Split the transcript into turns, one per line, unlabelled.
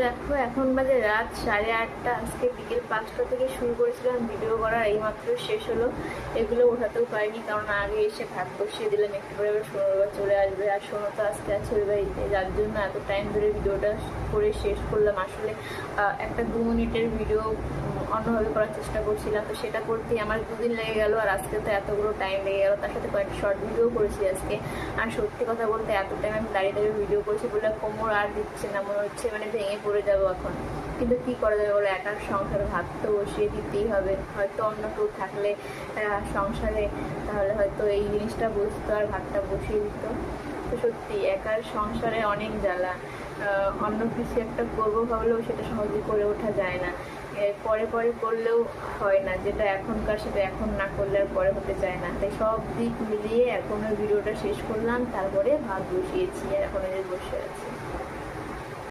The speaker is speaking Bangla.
দেখো এখন বাজে রাত 8:30। আজকে বিকেল 5টা থেকে শুরু করেছিলাম ভিডিও করা, এইমাত্র শেষ হলো। এগুলো ওঠাতেও পারিনি কারণ আগে এসে ভাত বসিয়ে দিলাম, একটু পরে এবার সোনার চলে আসবে। আর সোনা তো আজকে আছে ওই বাড়িতে, যার জন্য এত টাইম ধরে ভিডিওটা করে শেষ করলাম। আসলে একটা 2 মিনিটের ভিডিও অন্যভাবে করার চেষ্টা করছিলাম, তো সেটা করতেই আমার 2 দিন লেগে গেল। আর আজকে তো এতগুলো টাইম লেগে গেল, তার সাথে কয়েকটা শর্ট ভিডিও করেছি আজকে। আর সত্যি কথা বলতে এত টাইম আমি দাঁড়িয়ে দাঁড়িয়ে ভিডিও করেছি বলে কোমর আর দিচ্ছে না, মনে হচ্ছে মানে ভেঙে পড়ে যাবো এখন। কিন্তু কী করা যাবে বলে, একার সংসারে ভাত তো বসিয়ে দিতেই হবে। হয়তো অন্য কেউ থাকলে সংসারে, তাহলে হয়তো এই জিনিসটা বুঝতো আর ভাতটা বসিয়ে দিত। তো সত্যি একার সংসারে অনেক জ্বালা। অন্য কিছু একটা করবো ভাবলেও সেটা সহজে করে ওঠা যায় না, পরে পরে করলেও হয় না। যেটা এখনকার সেটা এখন না করলে আর পরে হতে চায় না। তাই সব দিক মিলিয়ে এখন ওই ভিডিওটা শেষ করলাম, তারপরে ভাত বসিয়েছি আর এখন বসে আছি।